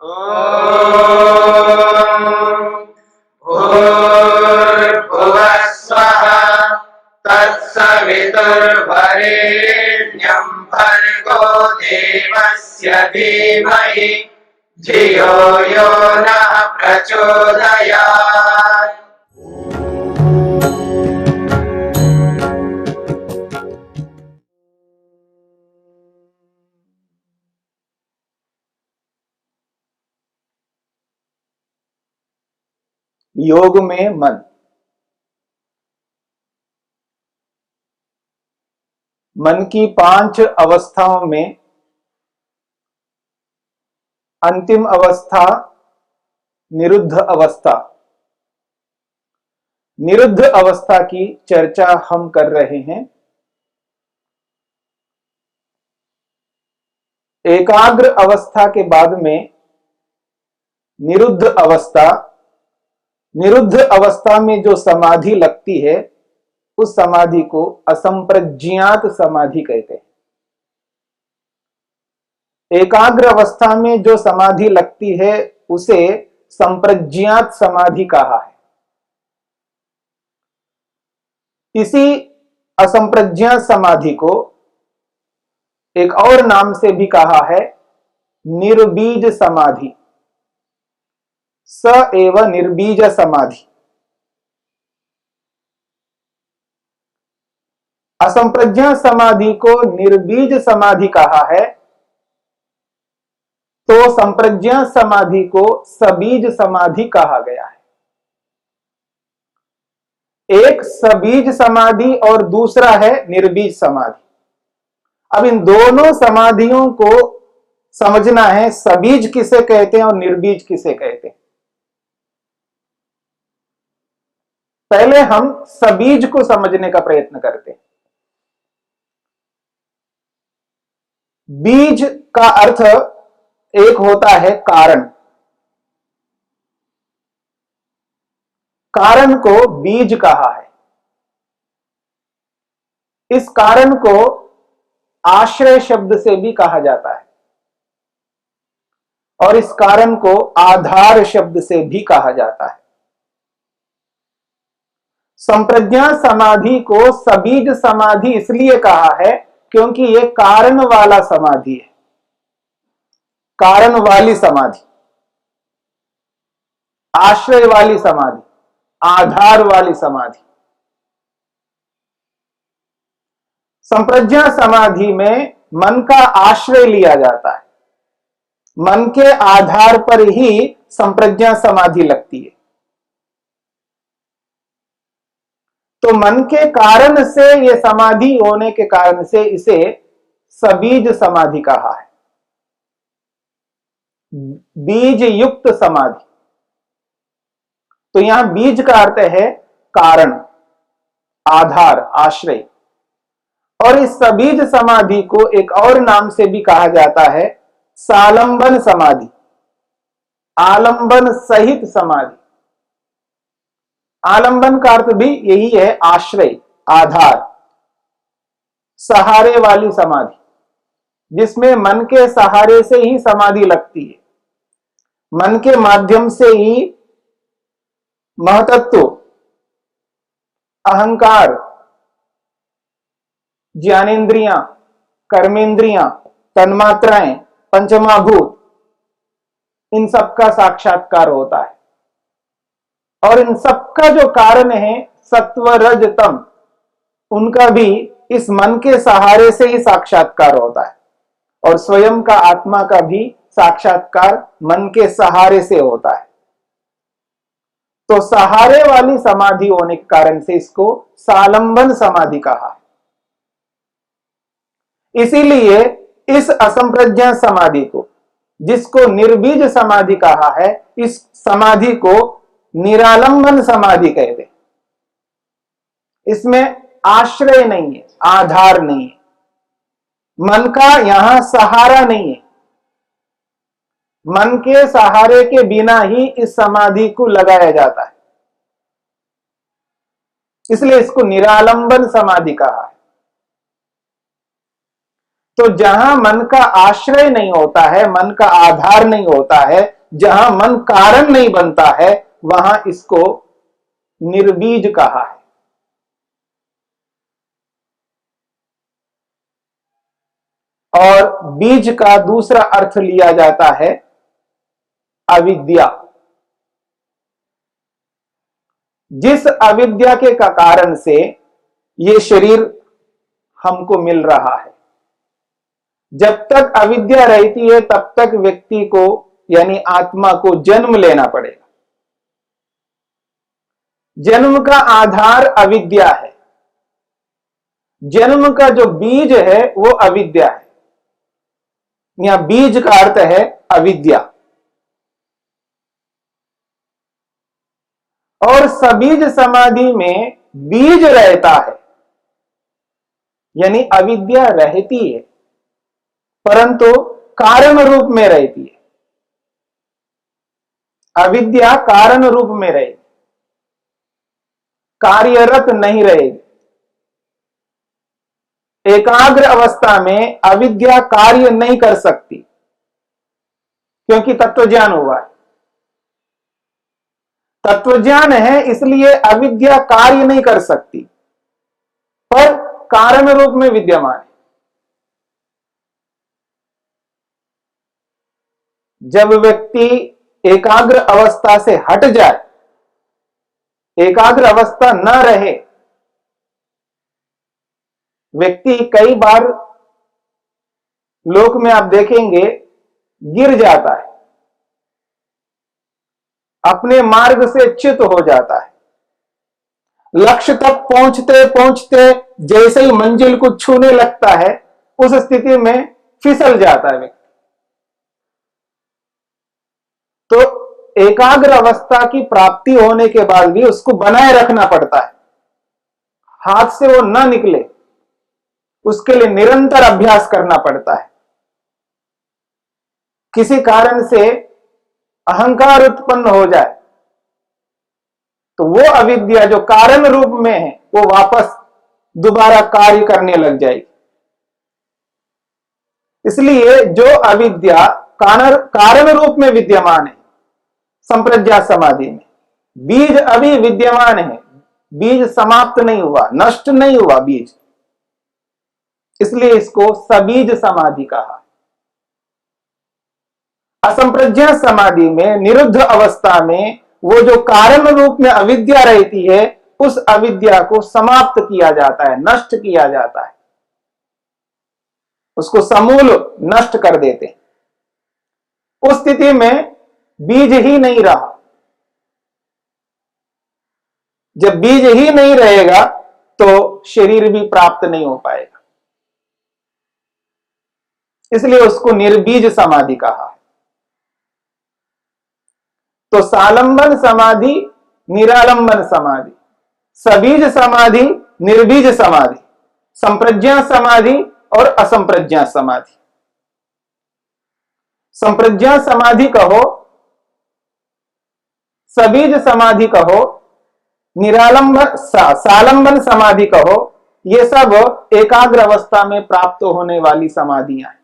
भूर्भुवः स्वः तत्सवितुर्वरेण्यं भर्गो देवस्य धीमहि धियो यो नः प्रचोदयात्। योग में मन की 5 अवस्थाओं में अंतिम अवस्था निरुद्ध अवस्था। निरुद्ध अवस्था की चर्चा हम कर रहे हैं। एकाग्र अवस्था के बाद में निरुद्ध अवस्था। निरुद्ध अवस्था में जो समाधि लगती है उस समाधि को असंप्रज्ञात समाधि कहते हैं। एकाग्र अवस्था में जो समाधि लगती है उसे संप्रज्ञात समाधि कहा है। इसी असंप्रज्ञात समाधि को एक और नाम से भी कहा है निर्बीज समाधि, स एव निर्बीज समाधि। असंप्रज्ञात समाधि को निर्बीज समाधि कहा है तो संप्रज्ञात समाधि को सबीज समाधि कहा गया है। एक सबीज समाधि और दूसरा है निर्बीज समाधि। अब इन दोनों समाधियों को समझना है, सबीज किसे कहते हैं और निर्बीज किसे कहते हैं। पहले हम सबीज को समझने का प्रयत्न करते हैं। बीज का अर्थ एक होता है कारण। कारण को बीज कहा है। इस कारण को आश्रय शब्द से भी कहा जाता है और इस कारण को आधार शब्द से भी कहा जाता है। संप्रज्ञात समाधि को सबीज समाधि इसलिए कहा है क्योंकि यह कारण वाला समाधि है, कारण वाली समाधि, आश्रय वाली समाधि, आधार वाली समाधि। संप्रज्ञात समाधि में मन का आश्रय लिया जाता है, मन के आधार पर ही संप्रज्ञात समाधि लगती है। तो मन के कारण से यह समाधि होने के कारण से इसे सबीज समाधि कहा है, बीज युक्त समाधि। तो यहां बीज का अर्थ है कारण, आधार, आश्रय। और इस सबीज समाधि को एक और नाम से भी कहा जाता है सालंबन समाधि, आलंबन सहित समाधि। आलंबन का अर्थ भी यही है, आश्रय, आधार, सहारे वाली समाधि, जिसमें मन के सहारे से ही समाधि लगती है। मन के माध्यम से ही महतत्व, अहंकार, ज्ञानेन्द्रियां, कर्मेंद्रियां, तन्मात्राएं, पंचमहाभूत, इन सबका साक्षात्कार होता है। और इन सबका जो कारण है सत्व रज तम, उनका भी इस मन के सहारे से ही साक्षात्कार होता है। और स्वयं का, आत्मा का भी साक्षात्कार मन के सहारे से होता है। तो सहारे वाली समाधि होने के कारण से इसको सालंबन समाधि कहा है। इसीलिए इस असंप्रज्ञात समाधि को, जिसको निर्बीज समाधि कहा है, इस समाधि को निरालंबन समाधि कहते हैं। इसमें आश्रय नहीं है, आधार नहीं है, मन का यहां सहारा नहीं है। मन के सहारे के बिना ही इस समाधि को लगाया जाता है, इसलिए इसको निरालंबन समाधि कहा है। तो जहां मन का आश्रय नहीं होता है, मन का आधार नहीं होता है, जहां मन कारण नहीं बनता है, वहां इसको निर्बीज कहा है। और बीज का दूसरा अर्थ लिया जाता है अविद्या। जिस अविद्या के कारण से ये शरीर हमको मिल रहा है, जब तक अविद्या रहती है तब तक व्यक्ति को यानी आत्मा को जन्म लेना पड़ेगा। जन्म का आधार अविद्या है, जन्म का जो बीज है वो अविद्या है। यहां बीज का अर्थ है अविद्या। और सबीज समाधि में बीज रहता है, यानी अविद्या रहती है परंतु कारण रूप में रहती है। अविद्या कारण रूप में रहेगी, कार्यरत नहीं रहेगी। एकाग्र अवस्था में अविद्या कार्य नहीं कर सकती क्योंकि तत्वज्ञान हुआ है। तत्वज्ञान है इसलिए अविद्या कार्य नहीं कर सकती पर कारण रूप में विद्यमान है। जब व्यक्ति एकाग्र अवस्था से हट जाए, एकाग्र अवस्था न रहे, व्यक्ति कई बार लोक में आप देखेंगे गिर जाता है, अपने मार्ग से च्युत हो जाता है। लक्ष्य तक पहुंचते पहुंचते जैसे ही मंजिल को छूने लगता है उस स्थिति में फिसल जाता है व्यक्ति। तो एकाग्र अवस्था की प्राप्ति होने के बाद भी उसको बनाए रखना पड़ता है, हाथ से वो न निकले, उसके लिए निरंतर अभ्यास करना पड़ता है। किसी कारण से अहंकार उत्पन्न हो जाए तो वो अविद्या जो कारण रूप में है वो वापस दोबारा कार्य करने लग जाएगी। इसलिए जो अविद्या कारण रूप में विद्यमान है संप्रज्ञात समाधि में, बीज अभी विद्यमान है, बीज समाप्त नहीं हुआ, नष्ट नहीं हुआ बीज, इसलिए इसको सबीज समाधि कहा। असंप्रज्ञात समाधि में निरुद्ध अवस्था में वो जो कारण रूप में अविद्या रहती है उस अविद्या को समाप्त किया जाता है, नष्ट किया जाता है, उसको समूल नष्ट कर देते हैं। उस स्थिति में बीज ही नहीं रहा। जब बीज ही नहीं रहेगा तो शरीर भी प्राप्त नहीं हो पाएगा, इसलिए उसको निर्बीज समाधि कहा। तो सालंबन समाधि, निरालंबन समाधि, सबीज समाधि, निर्बीज समाधि, संप्रज्ञात समाधि और असंप्रज्ञात समाधि। संप्रज्ञात समाधि कहो, सबीज समाधि कहो, निरालंबन सालंबन समाधि कहो, ये सब एकाग्र अवस्था में प्राप्त होने वाली समाधियां हैं।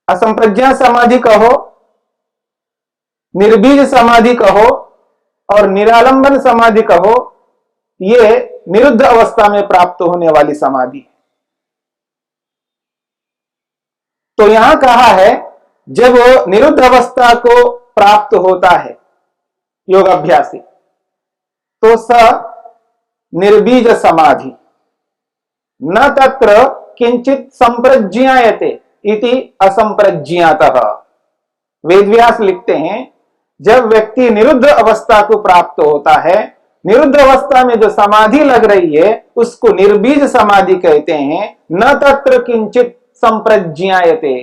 असंप्रज्ञात समाधि कहो, निर्बीज समाधि कहो और निरालंबन समाधि कहो, ये निरुद्ध अवस्था में प्राप्त होने वाली समाधि है। तो यहां कहा है जब निरुद्ध अवस्था को प्राप्त होता है योगाभ्यासी तो स निर्बीज समाधि न तत्र किंचित संप्रज्ञायते इति असंप्रज्ञातः। वेदव्यास लिखते हैं जब व्यक्ति निरुद्ध अवस्था को प्राप्त होता है, निरुद्ध अवस्था में जो समाधि लग रही है उसको निर्बीज समाधि कहते हैं। न तत्र किंचित संप्रज्ञायते,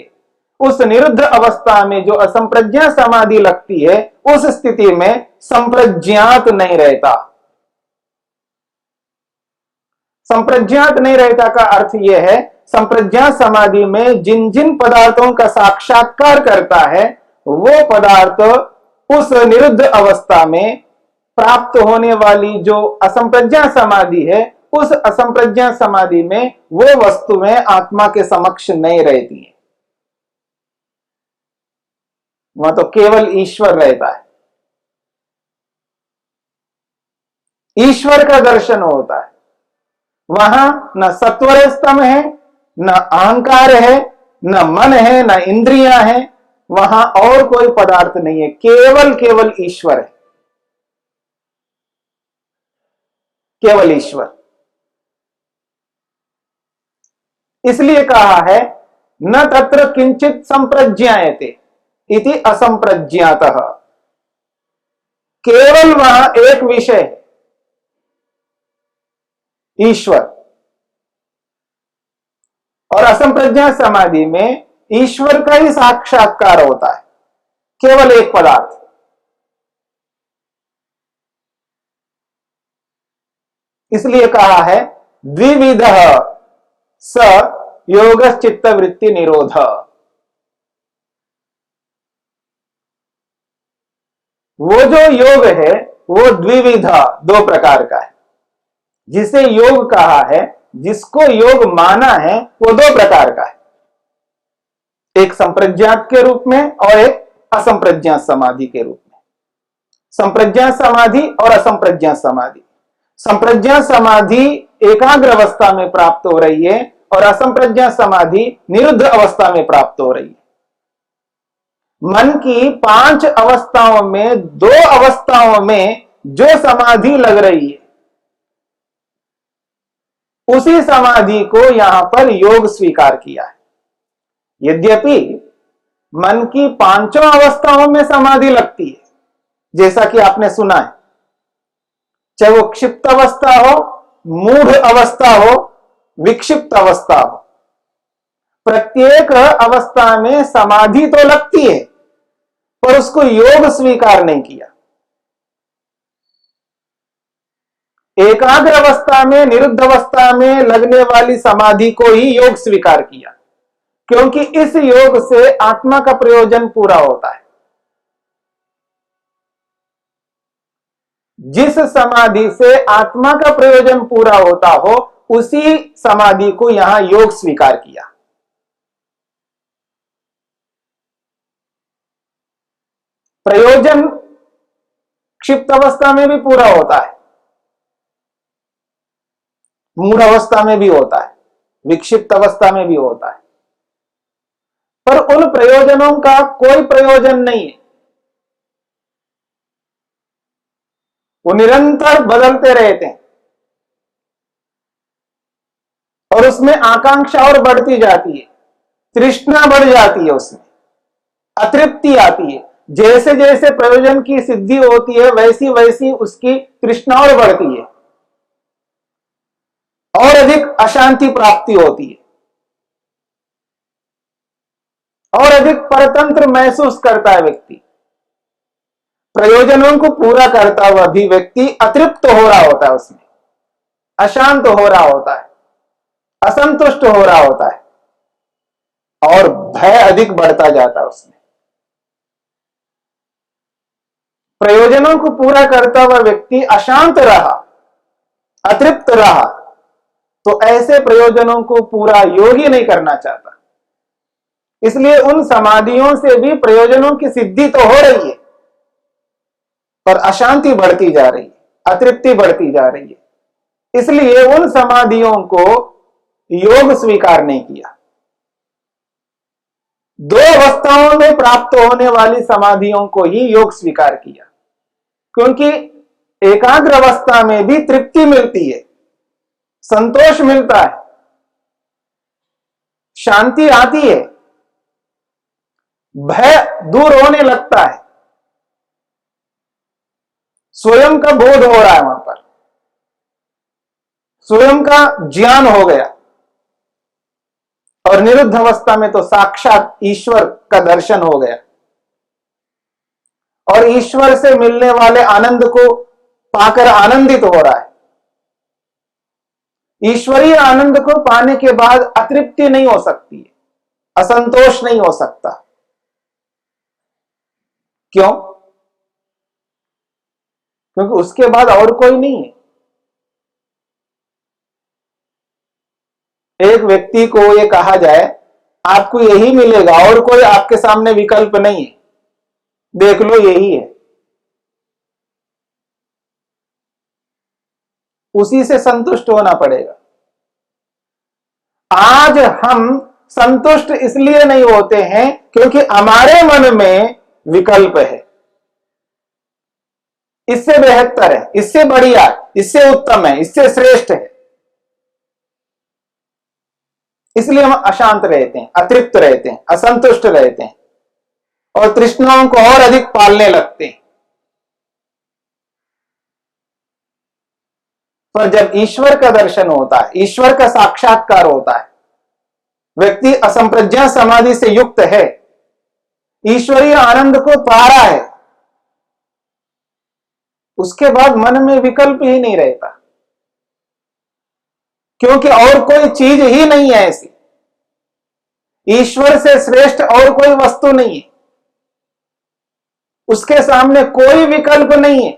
उस निरुद्ध अवस्था में जो असंप्रज्ञा समाधि लगती है उस स्थिति में संप्रज्ञात नहीं रहता। संप्रज्ञात नहीं रहता का अर्थ यह है संप्रज्ञात समाधि में जिन जिन पदार्थों का साक्षात्कार करता है वो पदार्थ उस निरुद्ध अवस्था में प्राप्त होने वाली जो असंप्रज्ञात समाधि है उस असंप्रज्ञा समाधि में वो वस्तुएं आत्मा के समक्ष नहीं रहती हैं, वहां तो केवल ईश्वर रहता है, ईश्वर का दर्शन होता है। वहां न सत्वर स्तंभ है, न अहंकार है, न मन है, न इंद्रियां हैं, वहां और कोई पदार्थ नहीं है, केवल केवल ईश्वर है, केवल ईश्वर। इसलिए कहा है न तत्र किंचित संप्रज्ञायते इति असंप्रज्ञातः, केवल वहां एक विषय है, ईश्वर। और असंप्रज्ञा समाधि में ईश्वर का ही साक्षात्कार होता है, केवल एक पदार्थ। इसलिए कहा है द्विविध स योग चित्त वृत्ति निरोध। वो जो योग है वो द्विविधा, दो प्रकार का है। जिसे योग कहा है, जिसको योग माना है, वो दो प्रकार का है, एक संप्रज्ञात के रूप में और एक असंप्रज्ञात समाधि के रूप में। संप्रज्ञात समाधि और असंप्रज्ञात समाधि। संप्रज्ञात समाधि एकाग्र अवस्था में प्राप्त हो रही है और असंप्रज्ञात समाधि निरुद्ध अवस्था में प्राप्त हो रही है। मन की 5 अवस्थाओं में 2 अवस्थाओं में जो समाधि लग रही है, उसी समाधि को यहां पर योग स्वीकार किया है। यद्यपि मन की 5 अवस्थाओं में समाधि लगती है, जैसा कि आपने सुना है, चाहे वो क्षिप्त अवस्था हो, मूढ़ अवस्था हो, विक्षिप्त अवस्था हो, प्रत्येक अवस्था में समाधि तो लगती है, पर उसको योग स्वीकार नहीं किया। एकाग्र अवस्था में, निरुद्ध अवस्था में लगने वाली समाधि को ही योग स्वीकार किया, क्योंकि इस योग से आत्मा का प्रयोजन पूरा होता है। जिस समाधि से आत्मा का प्रयोजन पूरा होता हो, उसी समाधि को यहां योग स्वीकार किया। प्रयोजन क्षिप्त अवस्था में भी पूरा होता है, मूढ़ अवस्था में भी होता है, विक्षिप्त अवस्था में भी होता है, पर उन प्रयोजनों का कोई प्रयोजन नहीं है। वो निरंतर बदलते रहते हैं और उसमें आकांक्षा और बढ़ती जाती है, तृष्णा बढ़ जाती है, उसमें अतृप्ति आती है। जैसे जैसे प्रयोजन की सिद्धि होती है, वैसी वैसी उसकी तृष्णा और बढ़ती है और अधिक अशांति प्राप्ति होती है और अधिक परतंत्र महसूस करता है व्यक्ति। प्रयोजनों को पूरा करता हुआ भी व्यक्ति अतृप्त हो रहा होता है, उसमें अशांत हो रहा होता है, असंतुष्ट हो रहा होता है और भय अधिक बढ़ता जाता है उसमें। प्रयोजनों को पूरा करता हुआ व्यक्ति अशांत रहा, अतृप्त रहा, तो ऐसे प्रयोजनों को पूरा योग ही नहीं करना चाहता। इसलिए उन समाधियों से भी प्रयोजनों की सिद्धि तो हो रही है, पर अशांति बढ़ती जा रही है, अतृप्ति बढ़ती जा रही है। इसलिए उन समाधियों को योग स्वीकार नहीं किया। 2 अवस्थाओं में प्राप्त होने वाली समाधियों को ही योग स्वीकार किया, क्योंकि एकाग्र अवस्था में भी तृप्ति मिलती है, संतोष मिलता है, शांति आती है, भय दूर होने लगता है, स्वयं का बोध हो रहा है, वहां पर स्वयं का ज्ञान हो गया। और निरुद्ध अवस्था में तो साक्षात ईश्वर का दर्शन हो गया और ईश्वर से मिलने वाले आनंद को पाकर आनंदित हो रहा है। ईश्वरीय आनंद को पाने के बाद अतृप्ति नहीं हो सकती है, असंतोष नहीं हो सकता। क्यों? क्योंकि उसके बाद और कोई नहीं है। एक व्यक्ति को ये कहा जाए आपको यही मिलेगा और कोई आपके सामने विकल्प नहीं है, देख लो यही है, उसी से संतुष्ट होना पड़ेगा। आज हम संतुष्ट इसलिए नहीं होते हैं क्योंकि हमारे मन में विकल्प है, इससे बेहतर है, इससे बढ़िया है, इससे उत्तम है, इससे श्रेष्ठ है, इसलिए हम अशांत रहते हैं, अतृप्त रहते हैं, असंतुष्ट रहते हैं और तृष्णाओं को और अधिक पालने लगते हैं। पर जब ईश्वर का दर्शन होता है, ईश्वर का साक्षात्कार होता है, व्यक्ति असंप्रज्ञा समाधि से युक्त है, ईश्वरीय आनंद को पा रहा है, उसके बाद मन में विकल्प ही नहीं रहता, क्योंकि और कोई चीज ही नहीं है ऐसी, ईश्वर से श्रेष्ठ और कोई वस्तु नहीं है, उसके सामने कोई विकल्प नहीं है,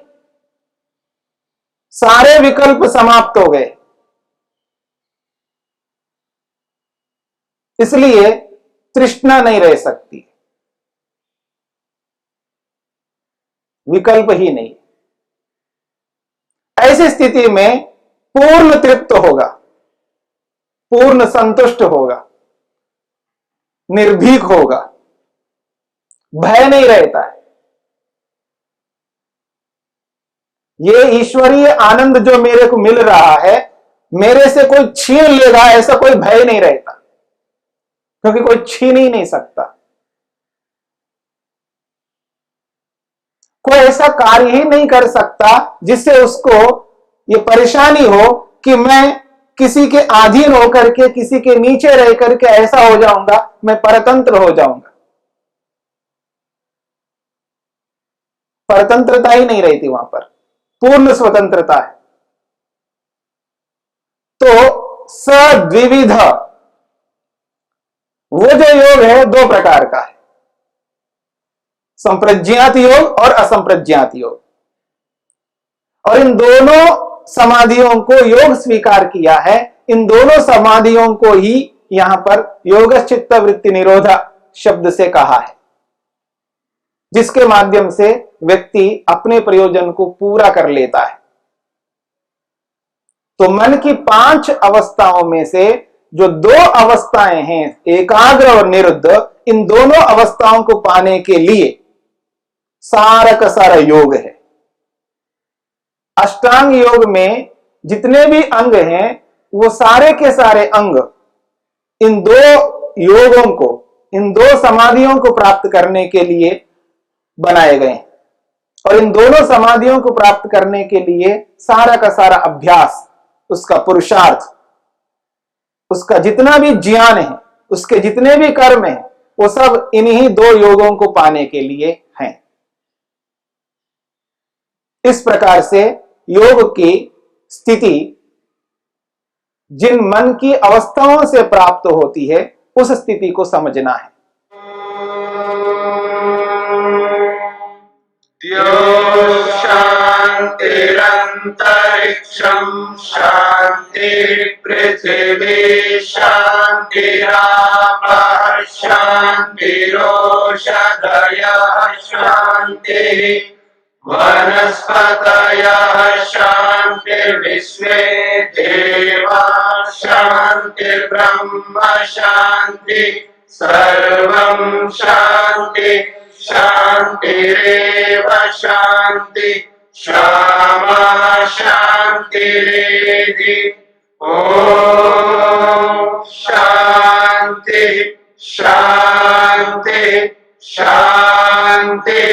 सारे विकल्प समाप्त हो गए। इसलिए तृष्णा नहीं रह सकती, विकल्प ही नहीं। ऐसी स्थिति में पूर्ण तृप्त होगा, पूर्ण संतुष्ट होगा, निर्भीक होगा, भय नहीं रहता है। ये ईश्वरीय आनंद जो मेरे को मिल रहा है, मेरे से कोई छीन लेगा ऐसा कोई भय नहीं रहता, क्योंकि कोई छीन ही नहीं सकता। कोई ऐसा कार्य ही नहीं कर सकता जिससे उसको ये परेशानी हो कि मैं किसी के अधीन होकर के, किसी के नीचे रह करके ऐसा हो जाऊंगा, मैं परतंत्र हो जाऊंगा। परतंत्रता ही नहीं रहती वहां पर, पूर्ण स्वतंत्रता है। तो सद्विविध वो जो योग है दो प्रकार का है, संप्रज्ञात योग और असंप्रज्ञात योग। और इन दोनों समाधियों को योग स्वीकार किया है, इन दोनों समाधियों को ही यहां पर योगश्चित्त वृत्ति निरोधा शब्द से कहा है, जिसके माध्यम से व्यक्ति अपने प्रयोजन को पूरा कर लेता है। तो मन की 5 अवस्थाओं में से जो 2 अवस्थाएं हैं, एकाग्र और निरुद्ध, इन दोनों अवस्थाओं को पाने के लिए सारा का सारा योग है। अष्टांग योग में जितने भी अंग हैं, वो सारे के सारे अंग इन 2 योगों को, इन 2 समाधियों को प्राप्त करने के लिए बनाए गए हैं। और इन दोनों समाधियों को प्राप्त करने के लिए सारा का सारा अभ्यास, उसका पुरुषार्थ, उसका जितना भी ज्ञान है, उसके जितने भी कर्म हैं, वो सब इन्हीं 2 योगों को पाने के लिए हैं। इस प्रकार से योग की स्थिति जिन मन की अवस्थाओं से प्राप्त होती है, उस स्थिति को समझना है। शांतिरंतरिक्षं शांति पृथिवी शांतिरापः शांतिरोषधयः शांतिः वनस्पतयः शांतिर्विश्वे देवाः शांतिर्ब्रह्म शांति सर्वं शांति शांतिरेव शांति क्षमा शांतिरेधि। ओम शांति शांति शांति।